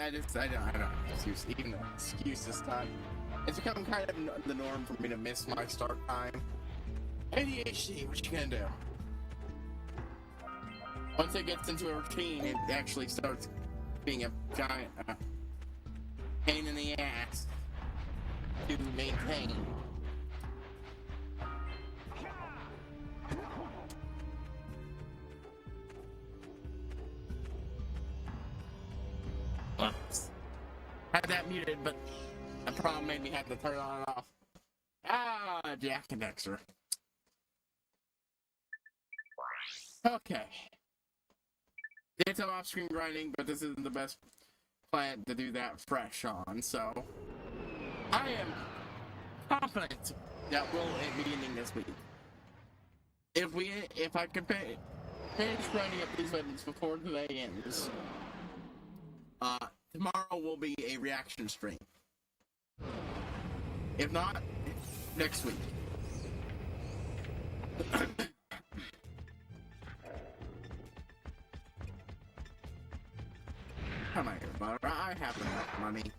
I don't have an excuse, even an excuse this time. It's become kind of the norm for me to miss my start time. ADHD, what you gonna do? Once it gets into a routine, it actually starts being a giant pain in the ass to maintain. Oops. Had that muted, but the problem made me have to turn it on and off. Ah, Jack and Dexter. Okay. Did some off-screen grinding, but this isn't the best plan to do that fresh on, so I am confident that we'll be ending this week. If I can finish grinding up these weapons before today ends, tomorrow will be a reaction stream. If not, next week. Come on here, butter. I have enough money.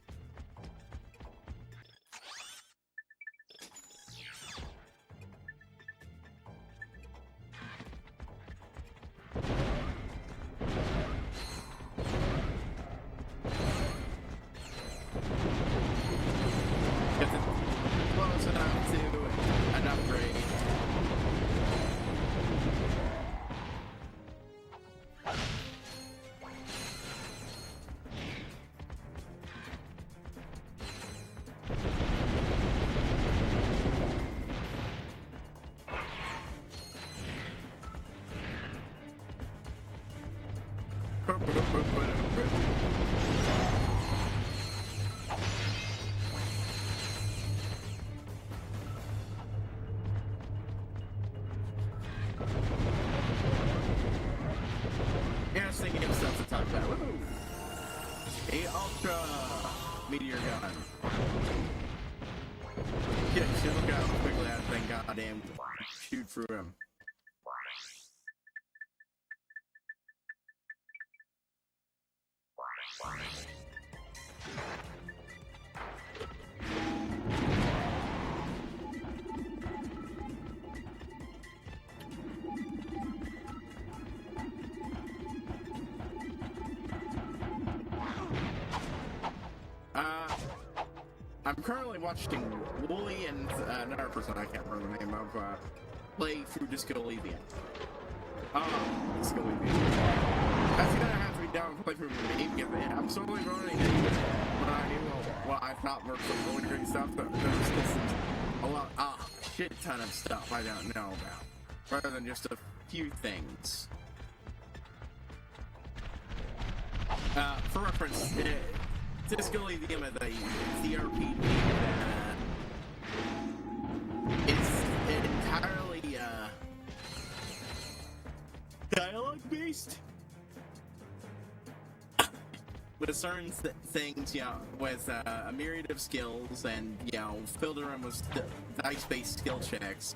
If it's close enough to an upgrade. Interesting game stuff to talk about. Woo! A Ultra Meteor Gun. Yeah, should look out how quickly that thing goddamn shoot through him. I'm currently watching Wooly and another person I can't remember the name of play through Disco Elysium. Disco Elysium. That's gonna have to be down to play through me because I'm slowly learning what I knew, what I thought were some really great stuff. There's just a shit ton of stuff I don't know about, rather than just a few things. For reference, Disco Elysium is a CRPG it's entirely dialogue based with certain things, with a myriad of skills, and filter them with dice based skill checks.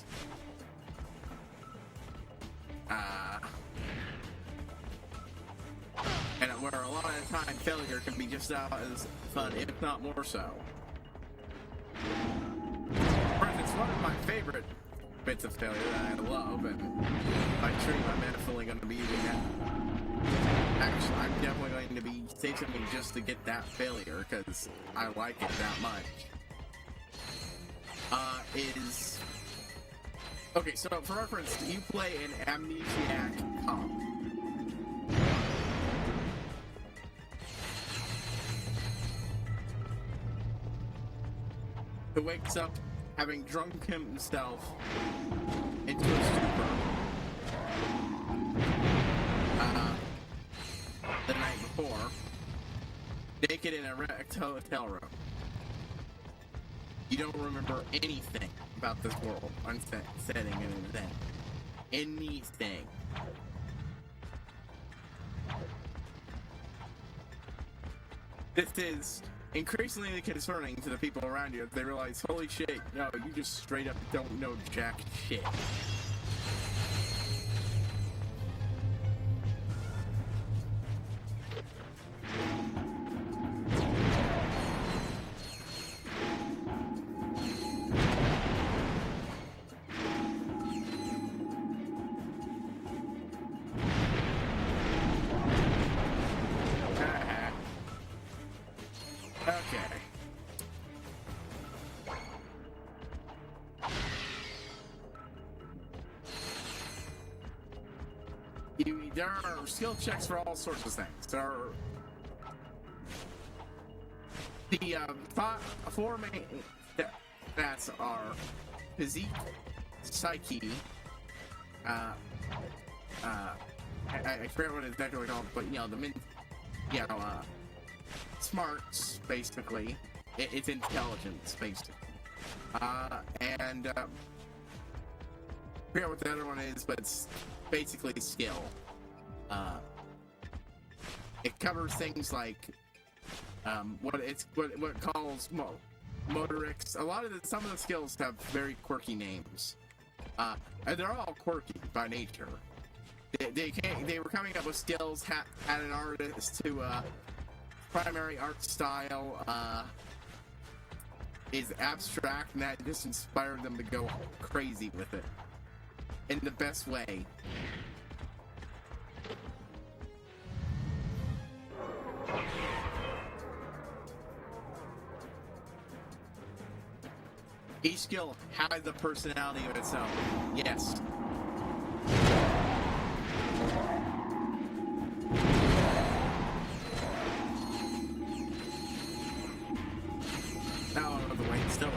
And where a lot of the time failure can be just as fun, if not more so. For instance, one of my favorite bits of failure that I love, and by stream I'm definitely going to be using that. Actually, I'm definitely going to be saving something just to get that failure, because I like it that much. Okay, so for reference, you play an amnesiac cop. Who wakes up having drunk himself into a stupor the night before, naked in a wrecked hotel room. You don't remember anything about this world, setting and event. Anything. This is increasingly concerning to the people around you as they realize, holy shit, no, you just straight up don't know jack shit. there are skill checks for all sorts of things. There are the four main stats are physique, psyche, I forget what it's exactly called, but you know smarts basically. It's intelligence basically, and I forget what the other one is, but it's basically skill. It covers things like what it calls motorics. Some of the skills have very quirky names, and they're all quirky by nature. They were coming up with skills, had an artist to primary art style is abstract, and that just inspired them to go crazy with it in the best way. Each skill has the personality of its own. Yes. Now out of the way, it's still out.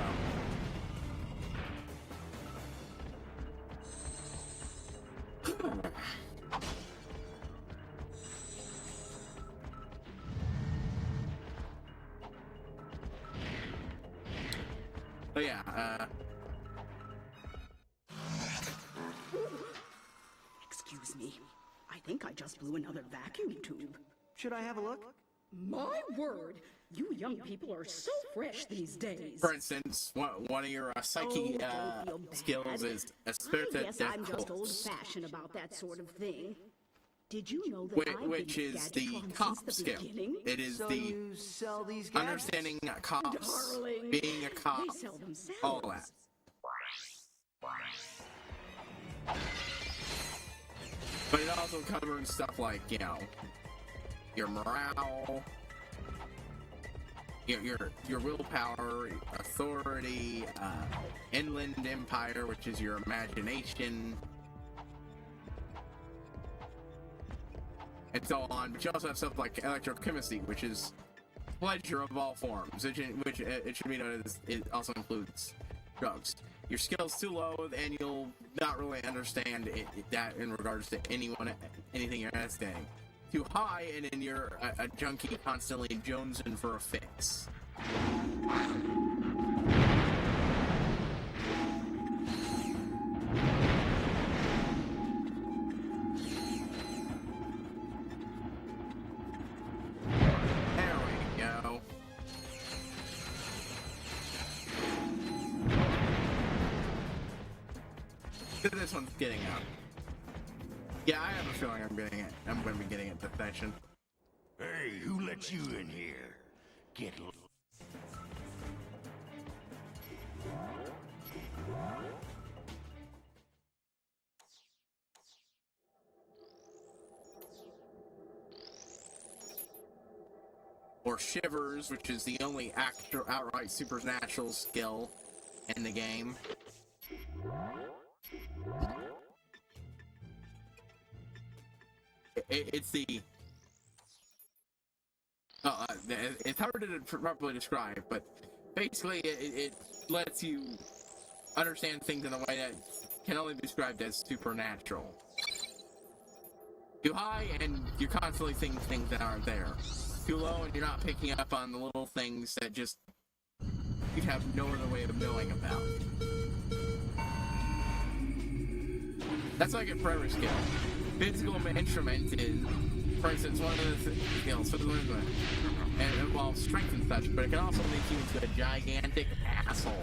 But yeah, Excuse me. I think I just blew another vacuum tube. Should I have a look? My word! You young people are so fresh these days. for instance, one of your psyche don't feel bad. skills is a I spirit guess that I'm just pulse, old-fashioned about that sort of thing. Did you know that I've which been is the Gadgetron cop since the skill. beginning? It is So the you sell these gadgets? understanding cops, Darling, being a cop, they sell themselves. all that. But it also covers stuff like, you know, your morale, your willpower, authority, inland empire, which is your imagination, and so on. But you also have stuff like electrochemistry, which is pleasure of all forms, which it should be noted it also includes drugs. Your skill's too low, and you'll not really understand that in regards to anything you're understanding. Too high, and then you're a junkie constantly jonesing for a fix. There we go. This one's getting out. Yeah, I have a feeling I'm going to be getting it this session. Hey, who let you in here? Get Or Shivers, which is the only outright supernatural skill in the game. It's the... it's hard to properly describe, but basically it lets you understand things in a way that can only be described as supernatural. Too high, and you're constantly seeing things that aren't there. Too low, and you're not picking up on the little things that just you have no other way of knowing about. That's like a forever skill. Physical instrument is, for instance, one of the skills, and it involves strength and such, but it can also make you into a gigantic asshole.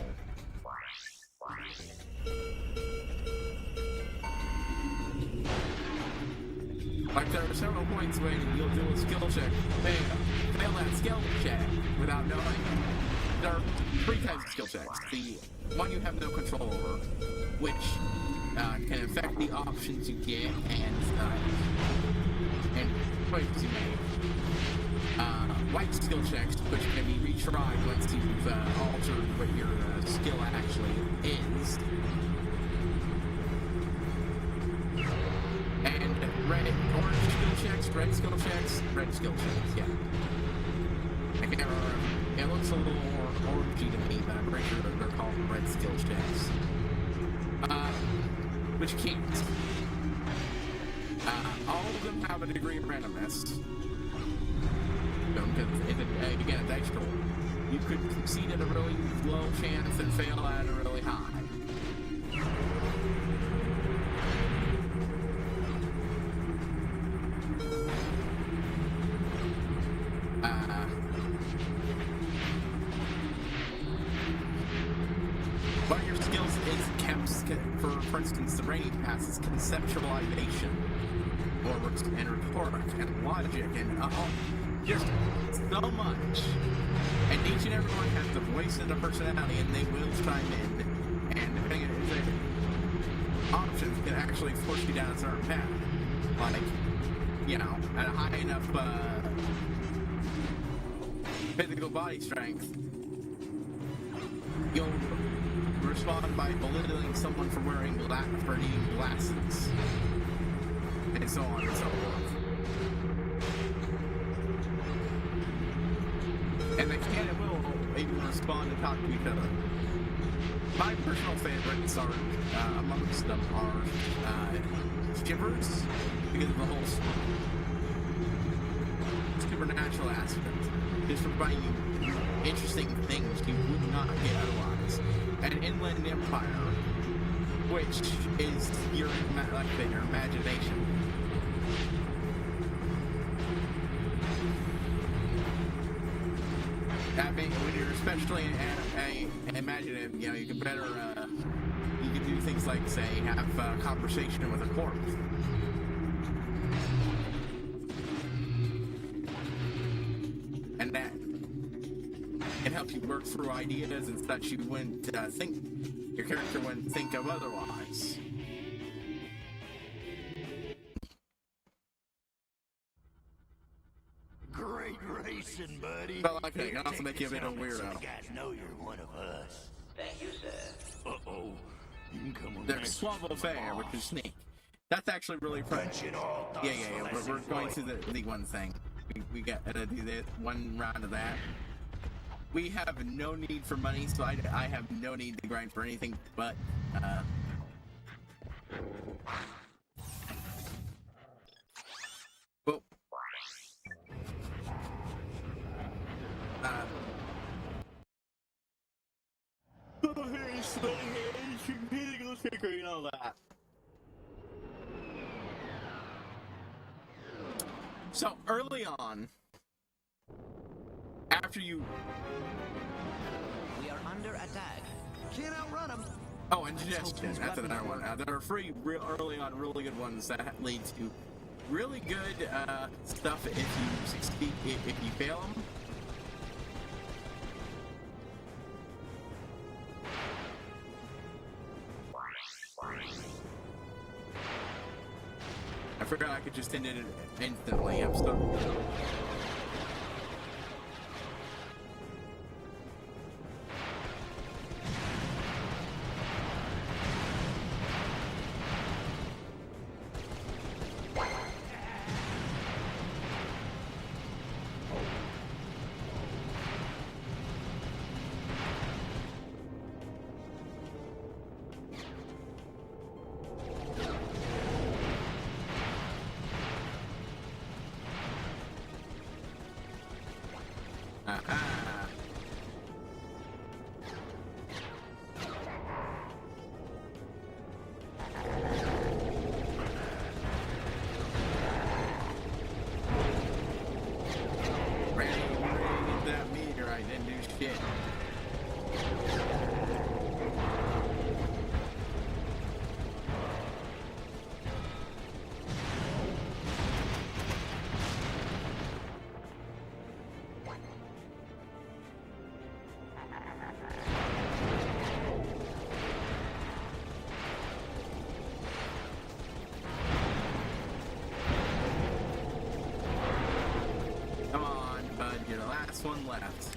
Like, there are several points when you'll do a skill check, fail that skill check without knowing. There are three types of skill checks. The one you have no control over, which can affect the options you get and choices you make. White skill checks, which can be retried once you've altered what your skill actually is. And red, orange skill checks? Red skill checks, yeah. I can't remember. It looks a little more orangey to me, but I'm pretty sure that they're called red skill checks. But you can't. All of them have a degree of randomness. Because, again, it's extra. You could succeed at a really low chance and fail at a really high. One of your skills is, for instance, the rating pass is conceptualization, and rhetoric, and logic, and just so much. And each and every one has the voice and the personality, and they will chime in. And depending on options can actually force you down a certain path. Like, you know, at a high enough physical body strength, you'll respond by belittling someone for needing glasses, and so on and so forth. And they can and will even respond and talk to each other. My personal favorites are, amongst them are Shivers, because of the whole supernatural aspect. Just providing you interesting things you would not get otherwise. And Inland Empire, which is your imagination. I mean, when you're especially imaginative, you know, you can better, you can do things like, say, have a conversation with a corpse. And that can help you work through ideas and such you wouldn't your character wouldn't think of otherwise. Great racing, buddy. But like, it can also make you a bit of a weirdo. So the guys know you're one of us. Thank you, sir. Uh-oh. You can come with There's Swabble Fair, which is Sneak. That's actually really fun. Yeah. We're going to the one thing. We got to do this one round of that. We have no need for money, so I have no need to grind for anything but well, you know that. So early on, after you, We are under attack. Can't outrun them. oh, and suggestions. That's another one. There are free, real early on, really good ones that lead to really good stuff if you succeed. If you fail them. I forgot I could just end it instantly. I'm stuck. That meteorite didn't do shit. Come on, bud, you're the last one left.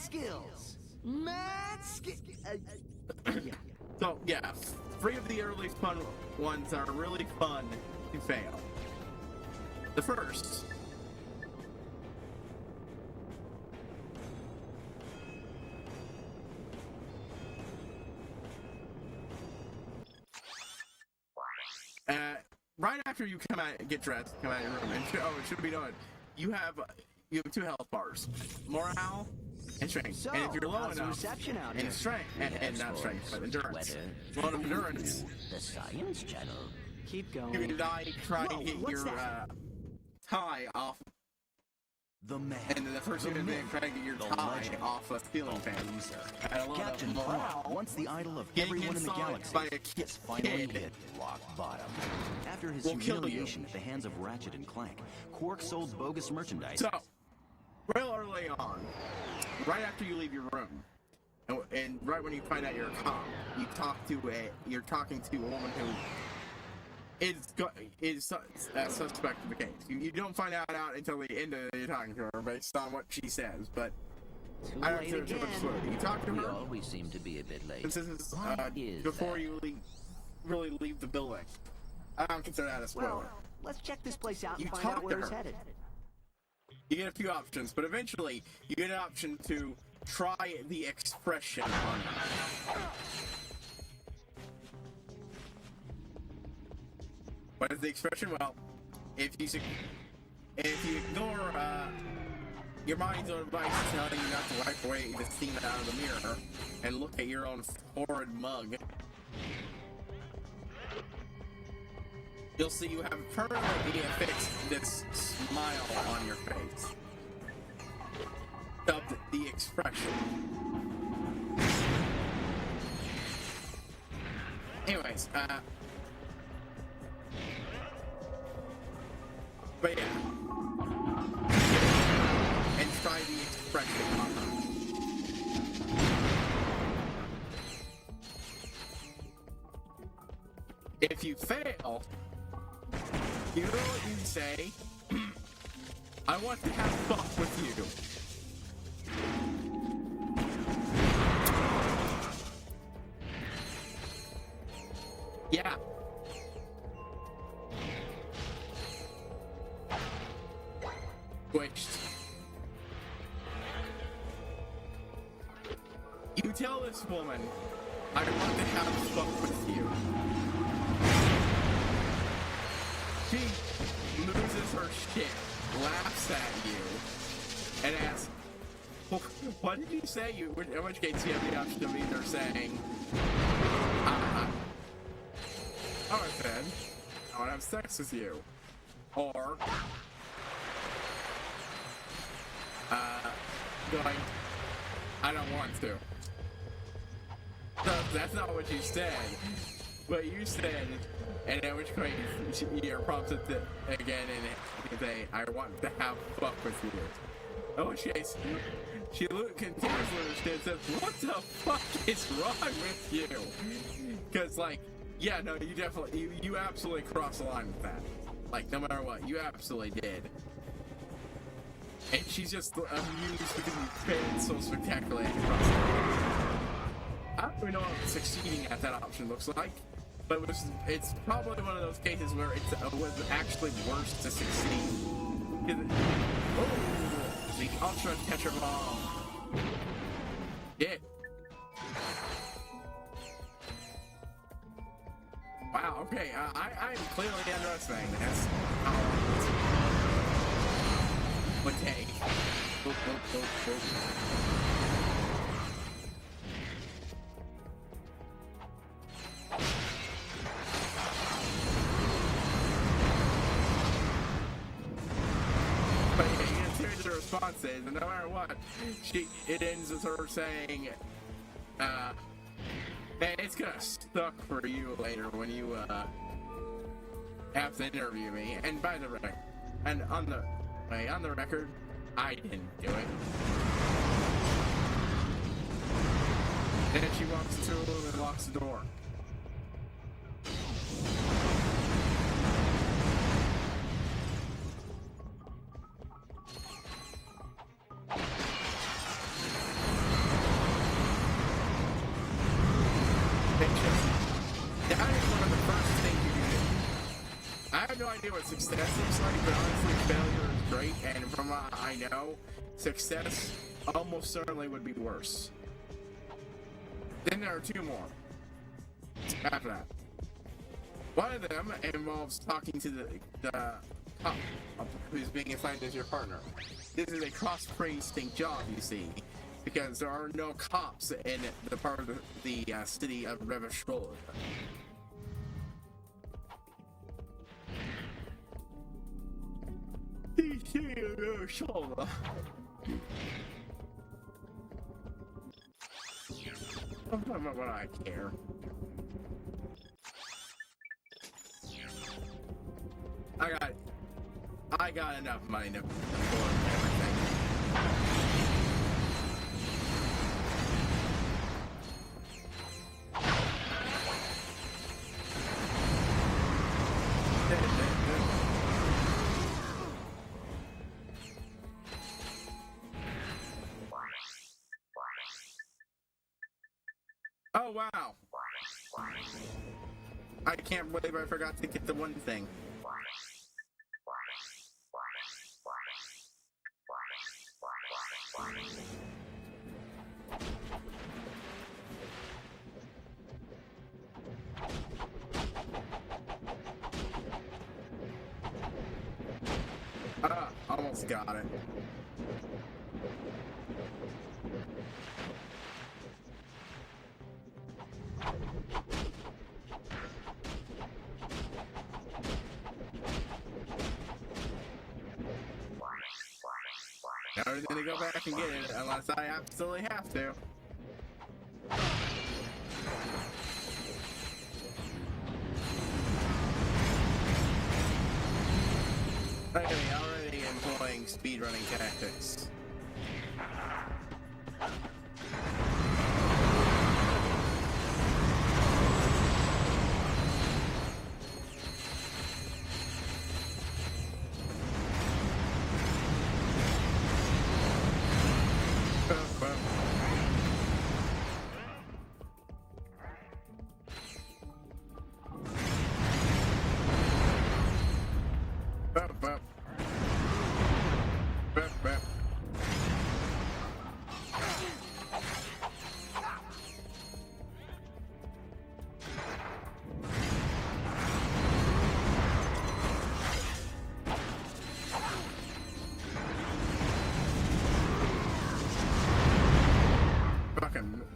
skills. Mad skills. Yeah. So, yeah, 3 of the early fun ones are really fun to fail. The first... right after you come out, get dressed, come out of your room, and it should be done. You have 2 health bars, morale and strength. So, and if you're low how's the enough, reception out and here? strength, and not strength, but endurance. Low enough endurance. The Science Channel. Keep You going. can die trying to get what's your that? tie off. The man. And then the first thing is trying to get your the tie legend, off a ceiling fan. And a lot Captain of morale. Clark, once the idol of Getting everyone in the inside galaxy, by a has finally kid hit rock bottom. After his will kill you. humiliation at the hands of Ratchet and Clank, Quark sold bogus merchandise. So, real early on, right after you leave your room, and right when you find out you're a cop, you're talking to a woman who is a suspect of the case. You don't find out until the end of you're talking to her based on what she says, but I don't know too much further. You talk to We her. always seem to be a bit late. This is Why is before that? you really leave the building. I don't consider that a spoiler. Well, let's check this place out You and find talk out where to it's her. headed. You get a few options, but eventually you get an option to try the expression on her. What is the expression? Well, if you ignore your mind's own advice telling you not to wipe away the steam out of the mirror and look at your own horrid mug, you'll see you have permanently affixed this smile on your face, dubbed the expression. Anyways, but yeah, and try the expression on her. If you fail, you know what you say? I want to have fun with you. Yeah. Switched. You tell this woman, I want to have fun with you. She loses her shit, laughs at you, and asks, well, what did you say? In which case you have the option of either saying, alright then, I want to have sex with you. Or, going, I don't want to. No, that's not what you said. What you said, and at which point you're prompted to, again and say, I want to have fuck with you. In which case, she continues and says, what the fuck is wrong with you? Because, like, yeah, no, you definitely, you absolutely crossed the line with that. Like, no matter what, you absolutely did. And she's just amused because you failed so spectacularly across the line. I don't really know what succeeding at that option looks like, but it's probably one of those cases where it was actually worse to succeed. Oh, the ultra catcher bomb. Yeah. Wow, okay, I'm clearly underestimating this. Would take. Boop, boop, boop, boop. But yeah, you get a series of responses, and no matter what, it ends with her saying, man, it's gonna suck for you later when you, have to interview me. And by the way, and on the record, I didn't do it. And then she walks to him and locks the door. idea what success looks like, but honestly, failure is great, and from what I know, success almost certainly would be worse. Then there are two more. After that. One of them involves talking to the cop who's being assigned as your partner. This is a cross-precinct job, you see, because there are no cops in the part of the city of Revachol. What I care. I got enough money to afford everything. Oh wow! I can't believe I forgot to get the one thing. Almost got it. Now we're gonna go back and get it unless I absolutely have to. Okay, already employing speedrunning tactics.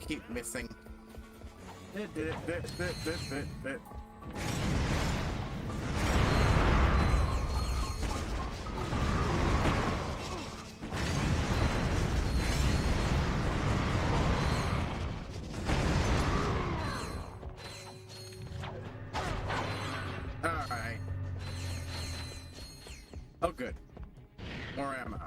Keep missing. Alright. Oh good. More ammo.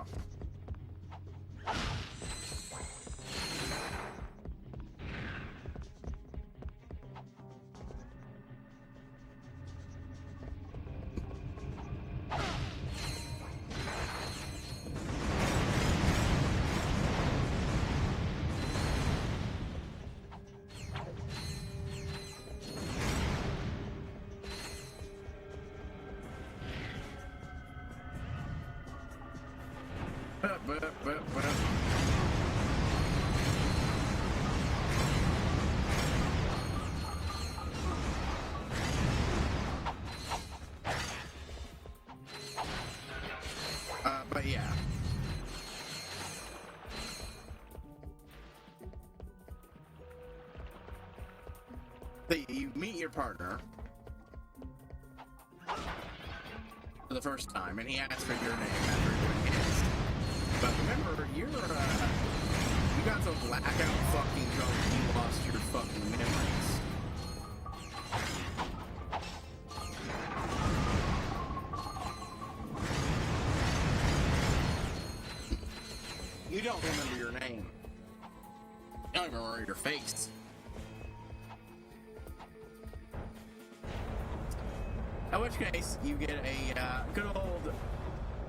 But yeah. So you meet your partner for the first time, and he asks for your name after doing his. But remember, you got so blackout fucking drunk you lost your fucking memories. You don't remember your name. You don't remember your face. In which case, you get a good old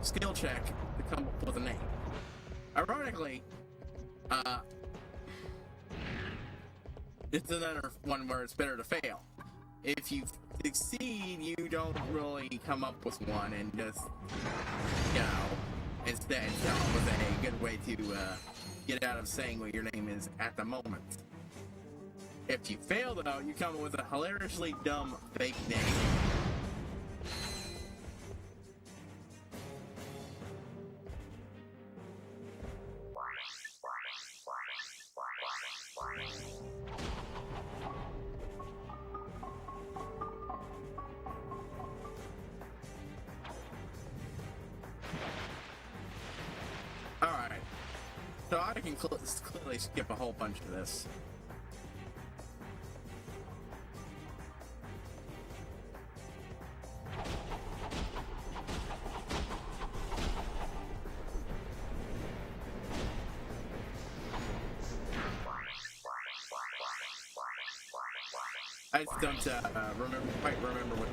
skill check to come up with a name. Ironically, it's another one where it's better to fail. if you succeed, you don't really come up with one, and just, you know, instead come up with a good way to get out of saying what your name is at the moment. If you fail, though, you come up with a hilariously dumb fake name. Alright, so I can clearly skip a whole bunch of this. I just don't quite remember what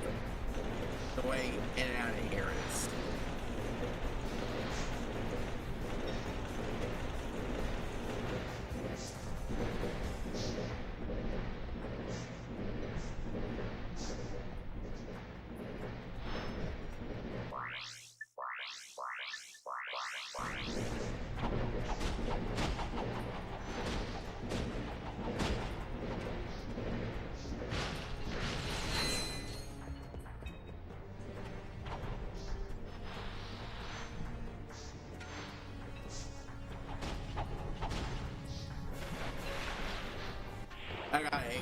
the way in and out of here is. I got 8.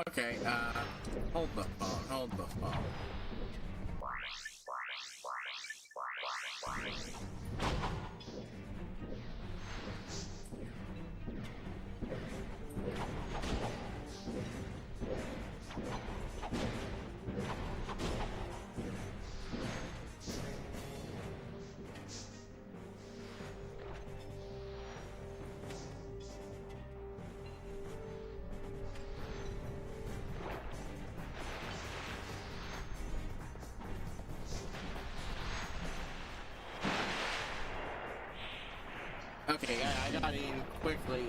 Okay, hold the phone, hold the phone. Okay, I got in quickly,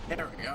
there we go.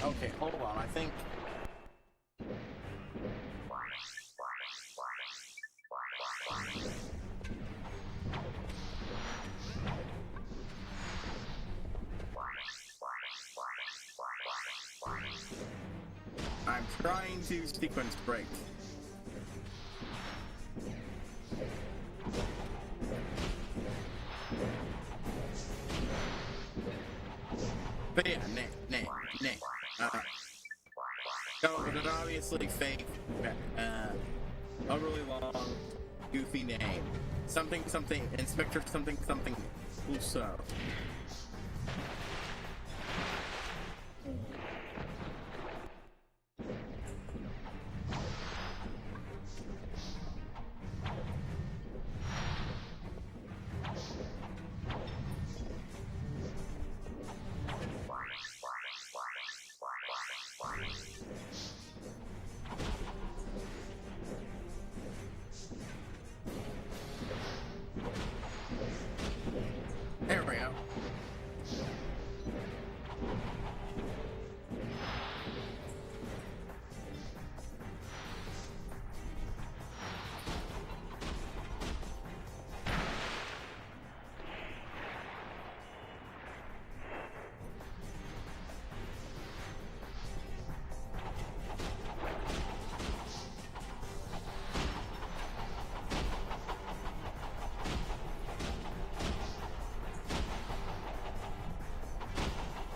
Okay, hold on, I think... I'm trying to sequence break. But yeah, nah. Go over an obviously fake, a really long, goofy name. Something, Inspector something, Uso. There we go.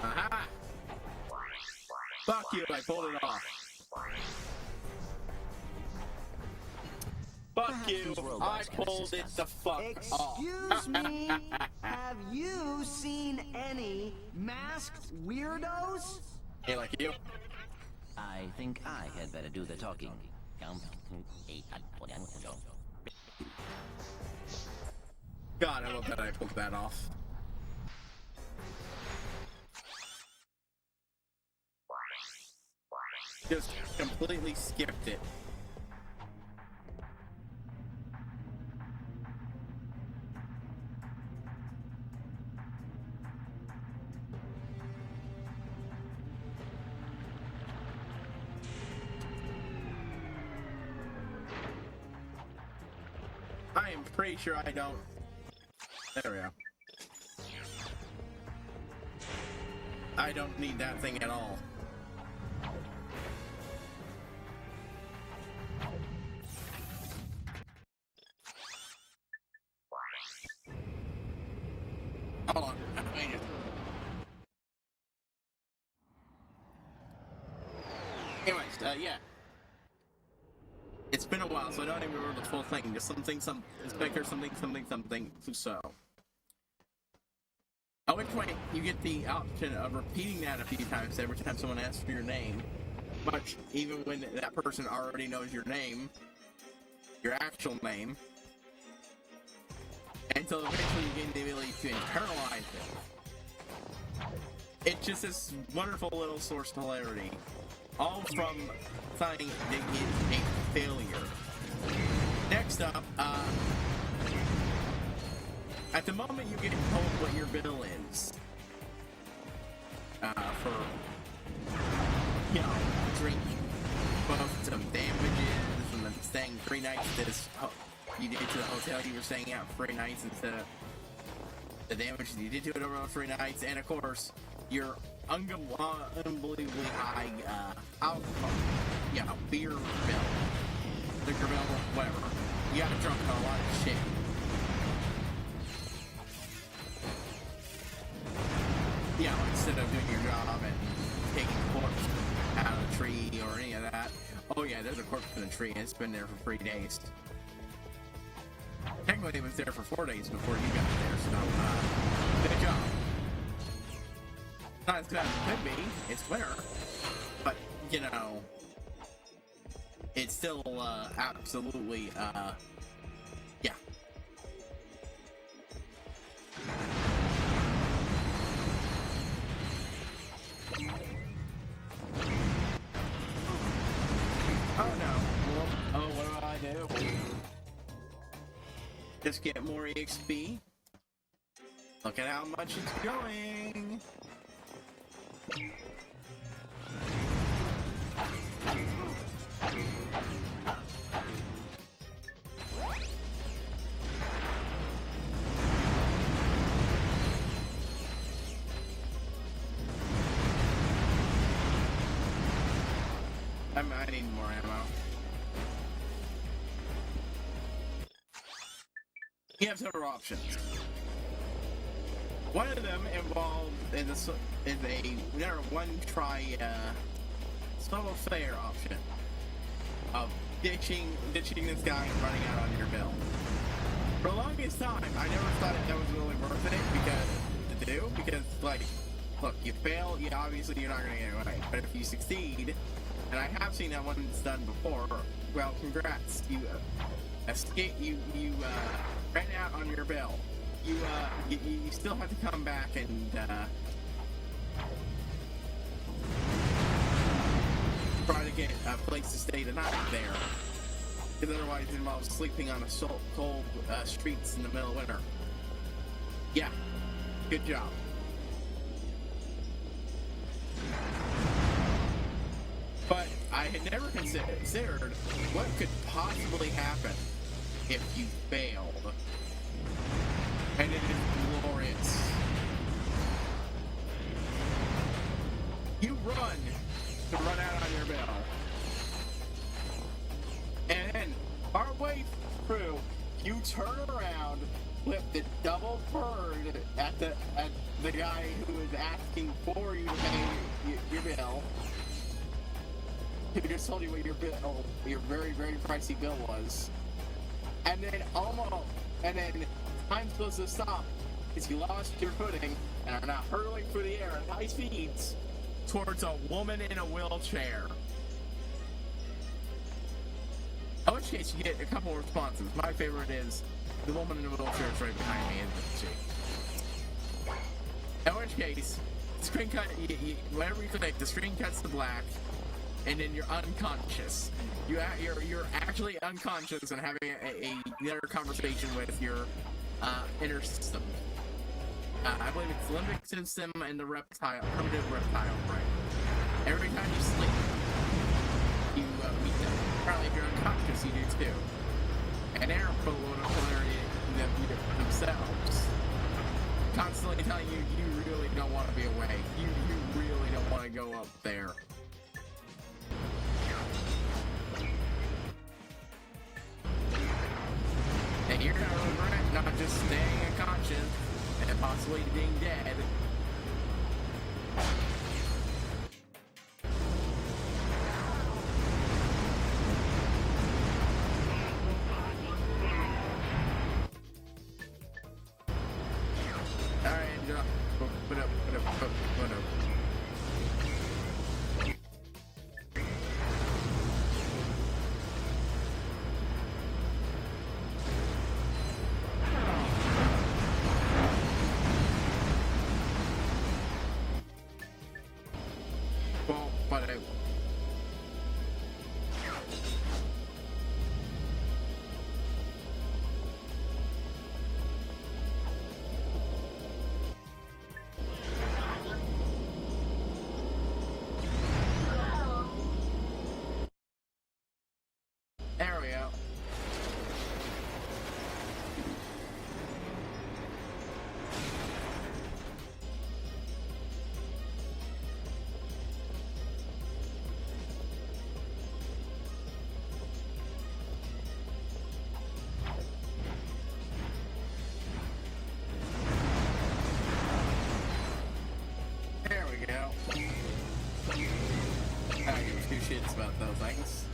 Aha! Fuck you, I pulled it off. Fuck you, I pulled it the fuck off. Excuse me, have you seen any masked weirdos? Hey, like you? I think I had better do the talking. God, I love that I pulled that off. Just completely skipped it. I am pretty sure I don't. There we go. I don't need that thing at all. Hold on. Wait. Anyways, yeah. It's been a while, so I don't even remember the full thing. Just Inspector something, so. At which point, you get the option of repeating that a few times every time someone asks for your name. Much, even when that person already knows your name, your actual name. Until eventually you gain the ability to internalize it. It's just this wonderful little source of hilarity. All from finding that it is a failure. Next up, at the moment you get told what your bill is. For, you know, drinking, both some damages, and then staying 3 nights at this, you did to the hotel you were staying at for 3 nights instead of the damage you did to it over 3 nights, and of course, your unbelievably high, alcohol, beer bill, liquor bill, whatever. You got drunk on a lot of shit. Instead of doing your job and taking a corpse out of the tree or any of that. Oh yeah, there's a corpse in the tree and it's been there for 3 days. Technically it was there for 4 days before you got there, so good job. Not as good as it could be, it's winter, but you know, it's still absolutely yeah. Oh no. Well, oh, what do I do? Just get more EXP. Look at how much it's going. I need more ammo. You have several options. One of them involved in a one try solo fair option of ditching this guy and running out on your bill. For the longest time, I never thought that was really worth it because like, look, you fail, obviously you're not gonna get it right. But if you succeed, and I have seen that one done before, well, congrats. You ran out on your bill. You still have to come back and try to get a place to stay tonight there. Because otherwise it involves sleeping on a cold streets in the middle of winter. Yeah, good job. But I had never considered what could possibly happen if you failed. And it is glorious. You run out on your bill. And then, partway through, you turn around, flip the double bird at the guy who is asking for you to pay your bill. Who just told you what your very, very pricey bill was. And then time's supposed to stop because you lost your footing and are now hurtling through the air at high speeds towards a woman in a wheelchair. In which case, you get a couple of responses. My favorite is, the woman in the wheelchair is right behind me, isn't she? In which case, screen cut, whenever you click, the screen cuts to black, and then you're unconscious. You're actually unconscious and having another conversation with your inner system. I believe it's limbic system and the primitive reptile brain. Every time you sleep, you meet them. Apparently, if you're unconscious, you do too. And they're full of polarity themselves, constantly telling you you really don't want to be away. You really don't want to go up there. And you're gonna regret not just staying unconscious and possibly being dead. There we go. There we go. I don't give two shits about those things.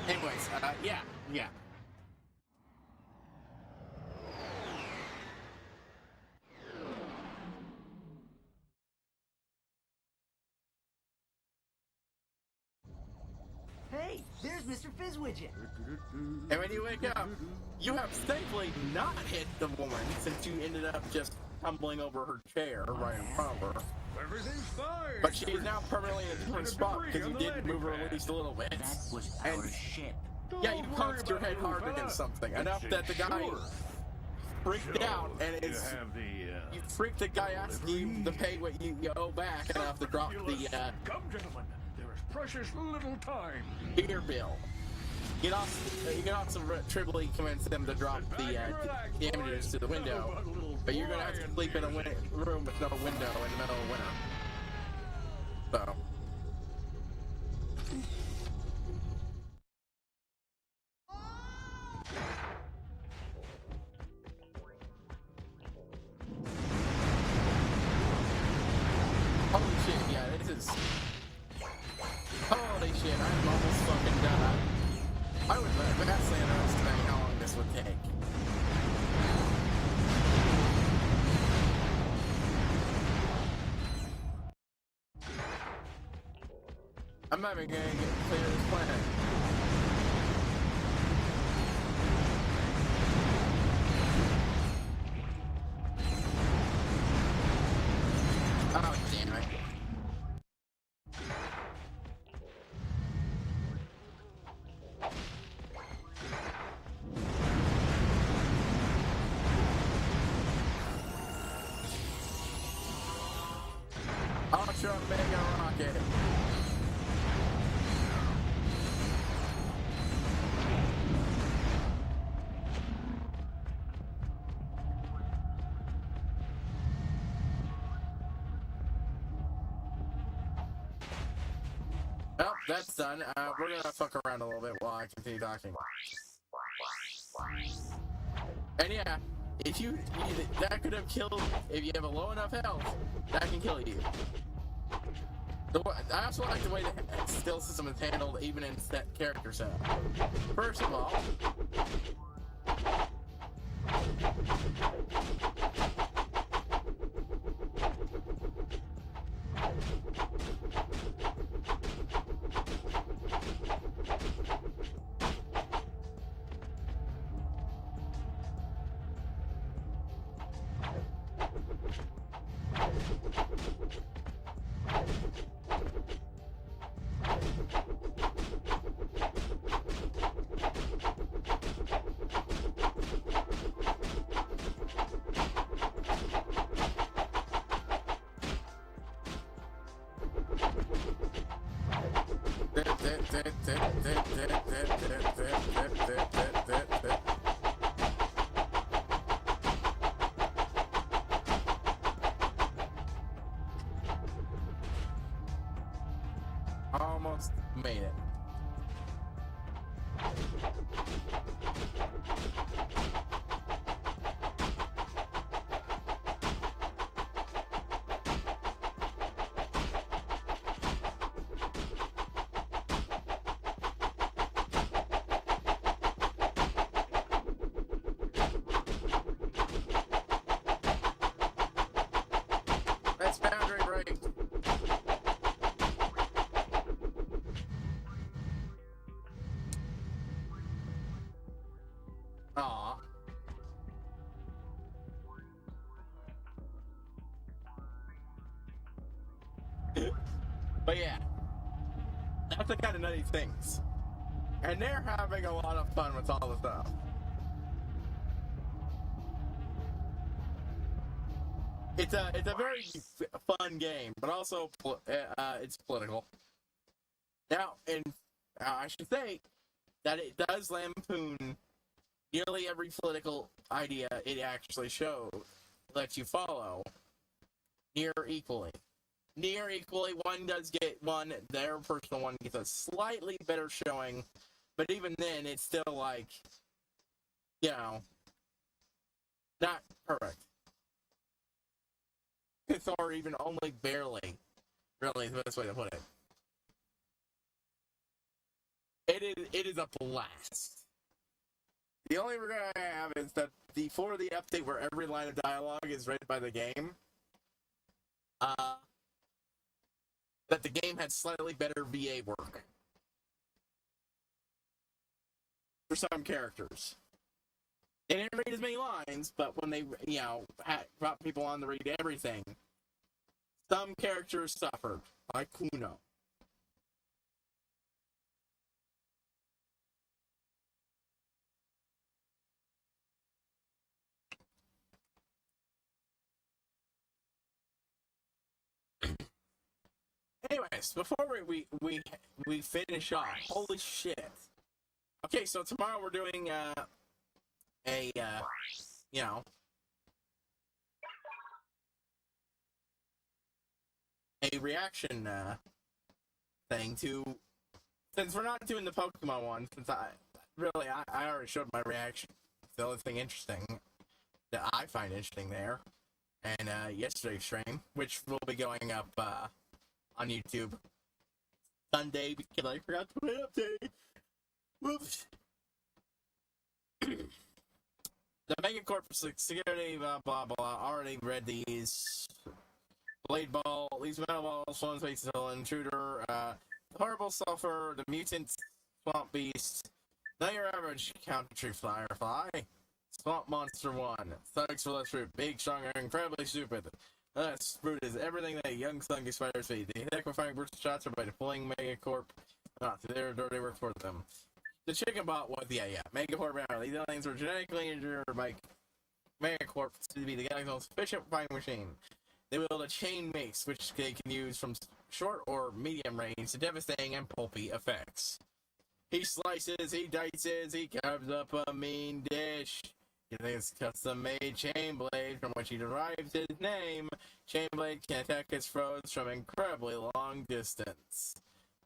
Anyways, yeah. Hey, there's Mr. Fizzwidget. And when you wake up, you have thankfully not hit the woman since you ended up just tumbling over her chair right in front of her. Everything's fine. But she is now permanently in a different spot because you did move her at least a little bit. That was And our ship. yeah, you punched your head hard against something enough that the guy freaked out and You is have the, you freaked the guy asking you to pay what you owe back enough to drop the Come, gentlemen. There is precious little time. beer bill. You can also triply convince them to drop the damages to the window, but you're gonna have to sleep in a room with no window in the middle of winter. So. Holy shit, yeah, this is... Holy shit, I'm almost fucking done. I would vastly underestimate how long this would take. I'm not even gonna get clear this planet. Oh, damn it. Ultra Mega Rocket. Well, that's done. We're gonna fuck around a little bit while I continue talking. And yeah, if that could have killed, if you have a low enough health, that can kill you. I also like the way the skill system is handled, even in set character setup. First of all, almost made it. That's boundary break. Aw. But yeah, that's the kind of nutty things. And they're having a lot of fun with all the stuff. It's a very fun game, but also it's political. Now, and I should say that it does lampoon nearly every political idea it actually lets you follow near equally. Near equally, one does get one, their personal one gets a slightly better showing, but even then, it's still like, you know, not perfect. Or even only barely, really, is the best way to put it. It is a blast. The only regret I have is that for the update where every line of dialogue is read by the game, that the game had slightly better VA work for some characters. They didn't read as many lines, but when they, brought people on to read everything, some characters suffered, like Kuno. Anyways, before we finish off, holy shit. Okay, so tomorrow we're doing you know, a reaction thing to, since we're not doing the Pokemon one, since I already showed my reaction. It's the only thing interesting that I find interesting there, and yesterday's stream, which will be going up on YouTube Sunday because I forgot to put it up today. Whoops. The Megacorp security, blah blah blah. Already read these. Blade Ball, these metal balls, Sloan Space Intruder, the Horrible Sulfur, the Mutant Swamp Beast, not your average Country Firefly, Swamp Monster 1, Thugs for Less Fruit, big, strong, and incredibly stupid. This fruit is everything that young sluggy spiders feed. They attack with firing burst shots or by deploying Megacorp, not to their dirty work for them. The chicken bot was, yeah, Megacorp, these aliens were genetically engineered by Megacorp to be the galaxy's most efficient fighting machine. They wield a chain mace, which they can use from short or medium range to devastating and pulpy effects. He slices, he dices, he carves up a mean dish. Using his custom-made chain blade, from which he derives his name, chain blade can attack his foes from incredibly long distance.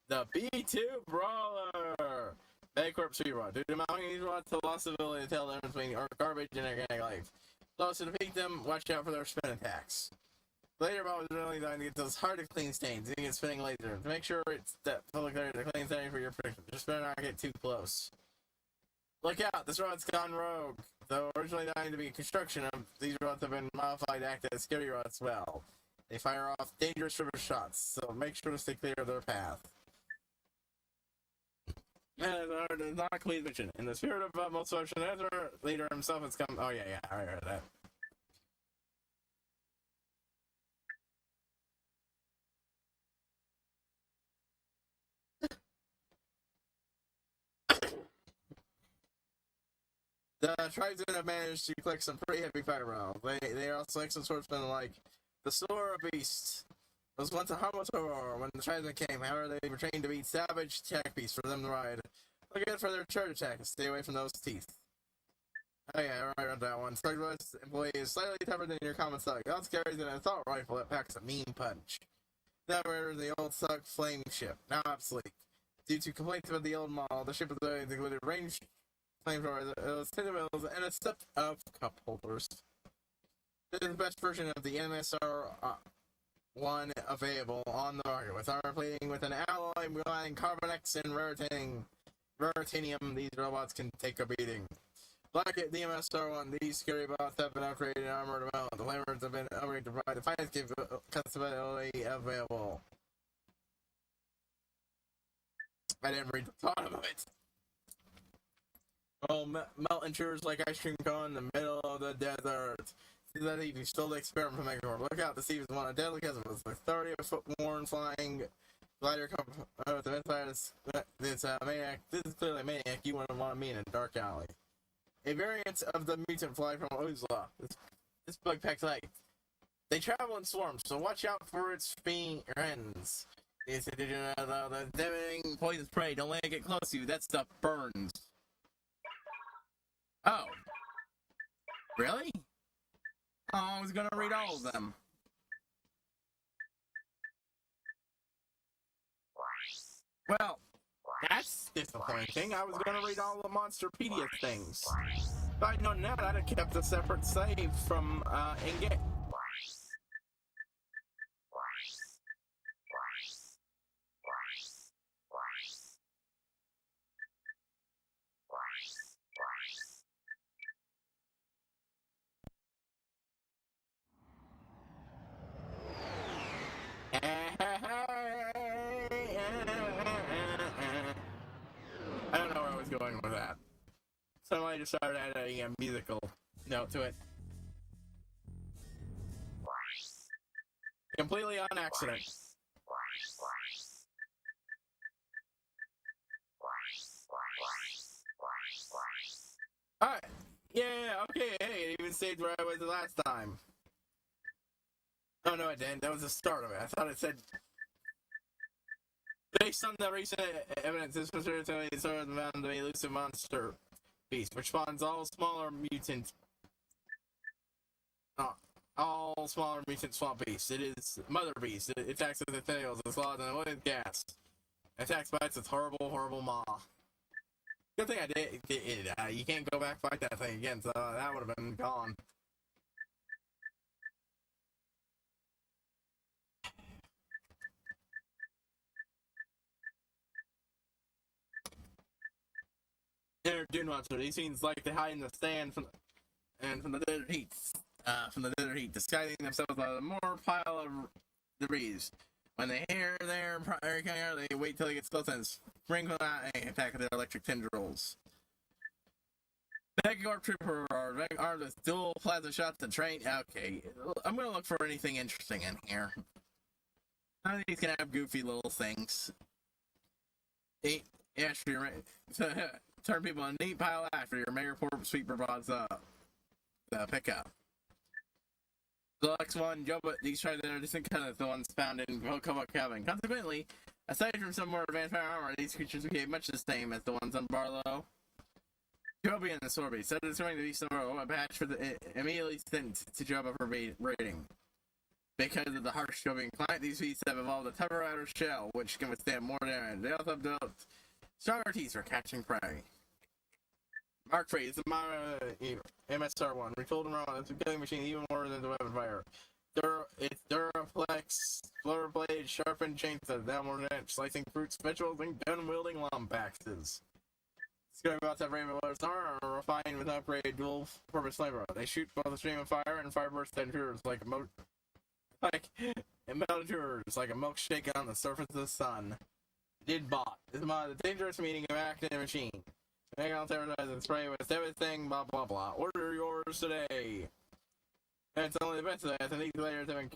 The B2 Brawler! Megacorp Speed Rod. Due to mounting these rods, the loss of ability to tell the difference between garbage and organic life. So to defeat them, watch out for their spin attacks. Later ball is really designed to get those hard to clean stains, using its spinning laser. To make sure it's that public layer to clean stain for your prediction. Just better not get too close. Look out, this rod's gone rogue. Though originally designed to be construction, these rods have been modified to act as scary rods as well. They fire off dangerous river shots, so make sure to stay clear of their path. And it's not a clean mission. In the spirit of most social leader himself has come. Oh yeah, I heard that. The tribesmen have managed to collect some pretty heavy fire rounds. They are also excellent swordsmen like the Sora Beast. Was once a harmless horror when the tribesmen came. However, they were trained to beat savage attack beasts for them to ride. Look out for their charge attack and stay away from those teeth. Oh yeah, I read that one. Sluggless employee is slightly tougher than your common slug. It also carries an assault rifle that packs a mean punch. Now we're the old slug flame ship, now obsolete. Due to complaints about the old model, the ship was included ranged flamethrowers, citadels, and a set of cup holders. This is the best version of the MSR one available on the market, with armor plating with an alloy combining carbon X and raritanium. These robots can take a beating. Like it, the MSR1, these scary bots have been upgraded and armored well. The flamers have been upgraded to provide the finest customability available. I didn't read the thought of it. Oh, melt intruders like ice cream cone in the middle of the desert. See that if you stole the experiment from Megacorp. Look out, the Steve is one of deadly chemicals. The 30-foot worn flying glider with the insiders. This maniac. This is clearly a maniac you wouldn't want to meet in a dark alley. A variant of the mutant fly from Uzla. This bug packs light. They travel in swarms, so watch out for its friends. The devastating poison spray. Don't let it get close to you. That stuff burns. Oh. Really? Oh, I was gonna read all of them. Well, that's disappointing. I was gonna read all the Monsterpedia things. If I'd known that, I'd have kept a separate save from Inget. I don't know where I was going with that. So I decided adding a musical note to it. Completely on accident. Alright. Yeah, okay, hey, it even stayed where I was the last time. Oh no, it didn't. That was the start of it. I thought it said Based on the recent evidence, this was originally sort of found to be elusive monster beast, which spawns all smaller mutant swamp beasts. It is Mother Beast. It attacks with its tails, its claws, and with gas. It attacks bites its horrible, horrible maw. Good thing I did. You can't go back fight that thing again, so that would have been gone. They're Dune Monster. These scenes like to hide in the stand from the desert heat. Disguising themselves by a more pile of debris. When they hear their primary counter, they wait till it gets close and sprinkle out and attack with their electric tendrils. Megagorp Trooper are armed with dual plasma shots and train. Okay, I'm gonna look for anything interesting in here. None of these can have goofy little things. Turn people in a neat pile after your Megaport Sweeper rods up. Pick up. The next one, Joba, these tries are distinct kind of the ones found in Cobalt Cabin. Consequently, aside from some more advanced power armor, these creatures behave much the same as the ones on Barlow. Joby and the Sorbet. So it's going to be some a patch for the immediately sent to Joba for rating. Because of the harsh Joby climate, these beasts have evolved a tougher outer shell, which can withstand more damage. They also have developed stronger teeth for catching prey. Mark III is the MSR1. Retooled and raw, it's a killing machine even more than the weapon fire. It's Duraplex, floor blade, sharpened chainsaw, downward edge, slicing fruits, vegetables, and gun-wielding lumbaxes. Scary bots have rainbow colors are refined with upgraded dual-purpose flavor. They shoot both a stream of fire and fireburst tentures like a milkshake on the surface of the sun. Didbot is the dangerous meaning of acting a machine. Make on terrorize and spray with everything, blah blah blah. Order yours today. And it's only the best of that. And these layers have been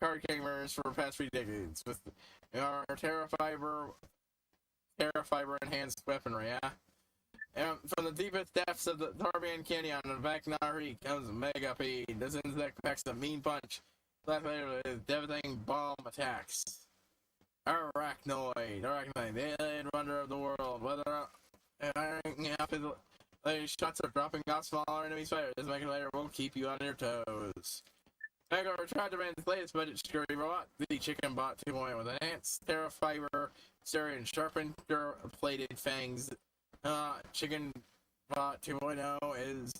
card gamers for the past 3 decades with our Terra Fiber enhanced weaponry, yeah? And from the deepest depths of the Tarbian Canyon on the back Nari comes Megapede. This insect packs a mean punch. Last later is devastating bomb attacks. Arachnoid, the alien wonder of the world. Whether or not shots are dropping off smaller enemies fire. This Megalator will keep you on your toes. Megalator tried to run its latest budget scurry robot, the Chicken Bot 2.0 with enhanced Terra Fiber, stereo and sharpened plated fangs. Chicken Bot 2.0 is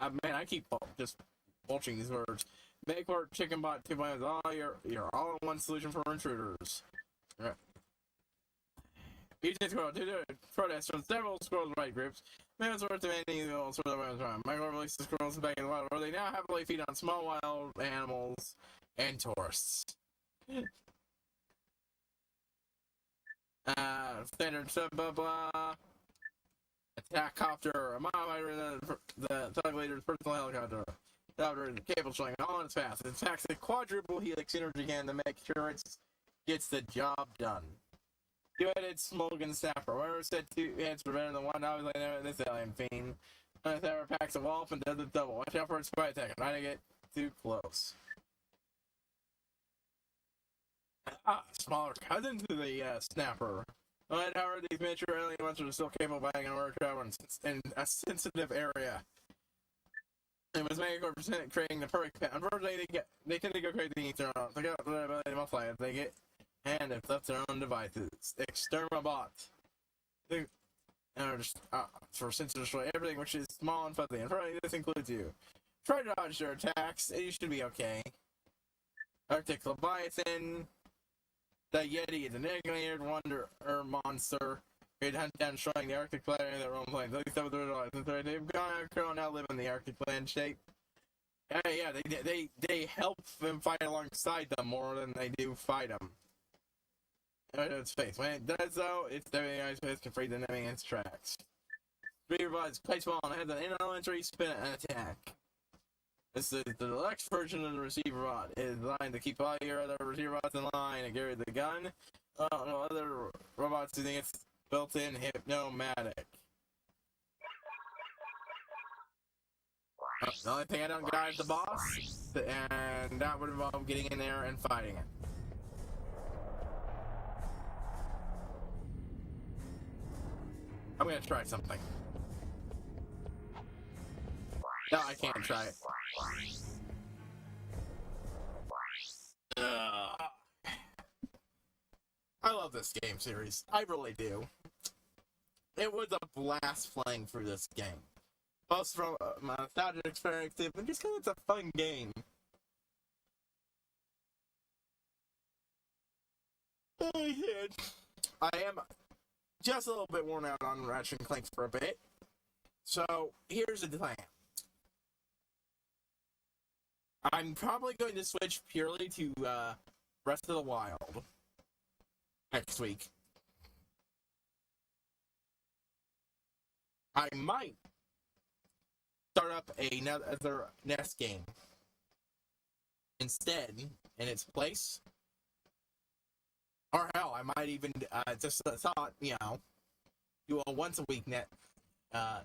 man, I keep just bulging these words. Megaport Chicken Bot 2.0 is all your all-in-one solution for intruders. Right. Each squirrel to protest from several squirrels right groups. Maybe it's worth any sort of weapons around. Michael released the squirrels back in the wild, where they now happily feed on small wild animals and tourists. Standard blah blah. Attack copter, a mile higher than the Thug Leader's personal helicopter. The cable string all in its path. It attacks the quadruple helix energy can to make sure it gets the job done. Two-headed Smolgan Snapper. Whoever said 2 heads were better than 1, obviously never this alien fiend. Snapper packs a wolf and does a double. Watch out for its spy attack. Try to get too close. Smaller cousin to the Snapper. However, these miniature alien monsters are still capable of buying over travel in a sensitive area. It was Megaport creating the perfect pet. Unfortunately, they tend to go crazy and eat their own. They got their ability to multiply if they get and if left their own devices. Extermabot. They are just for sensor destroy everything which is small and fuzzy. Unfortunately, this includes you. Try to dodge their attacks. You should be okay. Arctic Leviathan. The Yeti is an engineered wonder monster. They'd hunt down destroying the Arctic planet in their own planes. At least that was their lives. They've gone now live in the Arctic landscape. Yeah, they help them fight alongside them more than they do fight them. It's space. When it does though, it's WAI space can freeze the enemy in its tracks. Speed robots place ball and has an inner entry spin and attack. This is the deluxe version of the receiver rod. It is designed to keep all your other receiver robots in line and carry the gun. Other robots using its built-in hypnomatic. The only thing I don't got is the boss, and that would involve getting in there and fighting it. I'm gonna try something. No, I can't try it. I love this game series. I really do. It was a blast playing through this game. Both from my nostalgic perspective and just because it's a fun game. I am just a little bit worn out on Ratchet Clank for a bit. So, here's the plan. I'm probably going to switch purely to Breath of the Wild next week. I might start up another NES game instead in its place. Or hell, I might even just thought, you know, do a once a week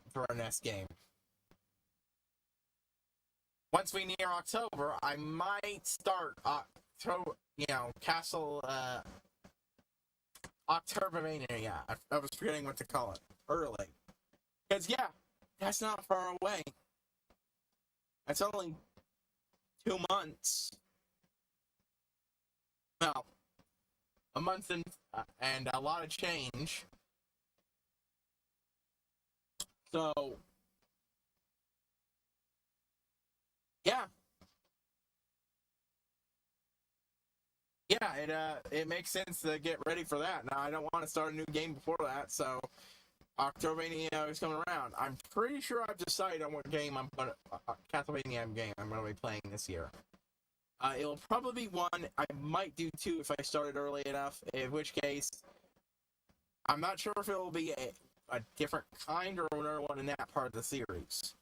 for our NES game. Once we near October, I might start Castle Octobermania. I was forgetting what to call it early. Because yeah, that's not far away. That's only 2 months. Well, a month and a lot of change. So yeah. Yeah, it makes sense to get ready for that. Now, I don't want to start a new game before that, so Octobermania is coming around. I'm pretty sure I've decided on what game Castlevania game I'm going to be playing this year. It'll probably be one. I might do two if I started early enough, in which case, I'm not sure if it will be a different kind or another one in that part of the series.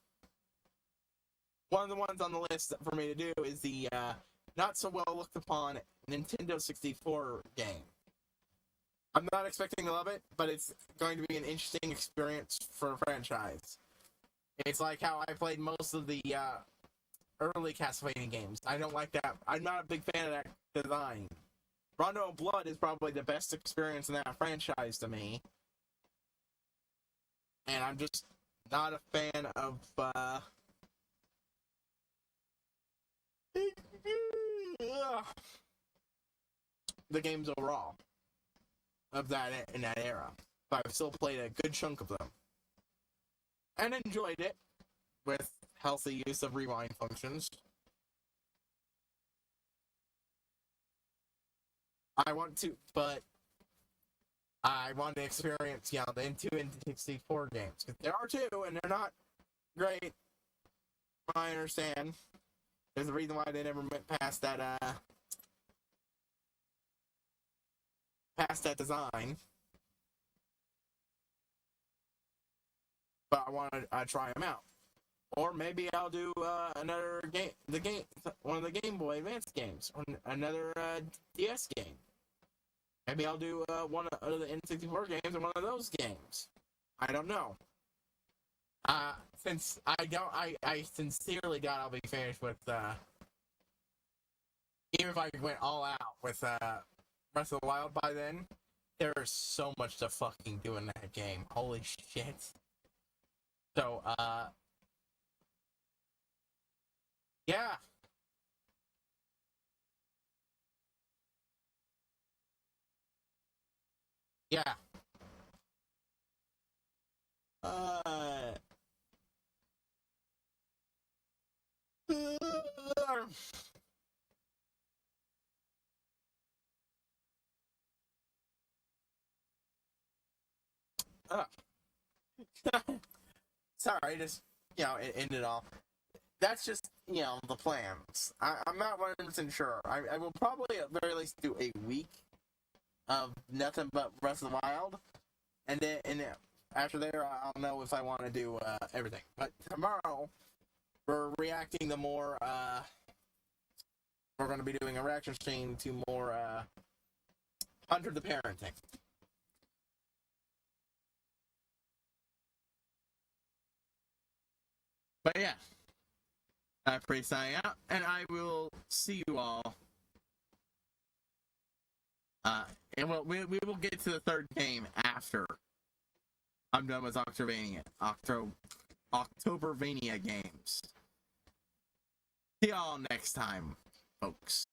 One of the ones on the list for me to do is the not so well looked upon Nintendo 64 game. I'm not expecting to love it, but it's going to be an interesting experience for a franchise. It's like how I played most of the early Castlevania games. I don't like that. I'm not a big fan of that design. Rondo of Blood is probably the best experience in that franchise to me. And I'm just not a fan of the games overall of that in that era. But I've still played a good chunk of them. And enjoyed it with healthy use of rewind functions. I want to experience, the two N64 games. There are two, and they're not great. I understand. There's a reason why they never went past that design. But I want to try them out. Or maybe I'll do another game, one of the Game Boy Advance games, or another DS game. Maybe I'll do one of the N64 games or one of those games. I don't know. Since I sincerely doubt I'll be finished with, even if I went all out with Breath of the Wild by then, there's so much to fucking do in that game. Holy shit. So, yeah. Yeah. Sorry, just, it ended off. That's just, the plans. I'm not 100% sure. I will probably at the very least do a week of nothing but Breath of the Wild. And then after there, I'll know if I want to do everything. But tomorrow, we're reacting to more, we're going to be doing a reaction stream to more Hunter the Parenting. But yeah, I appreciate signing out, and I will see you all. And we will get to the third game after I'm done with Octobervania games. See y'all next time, folks.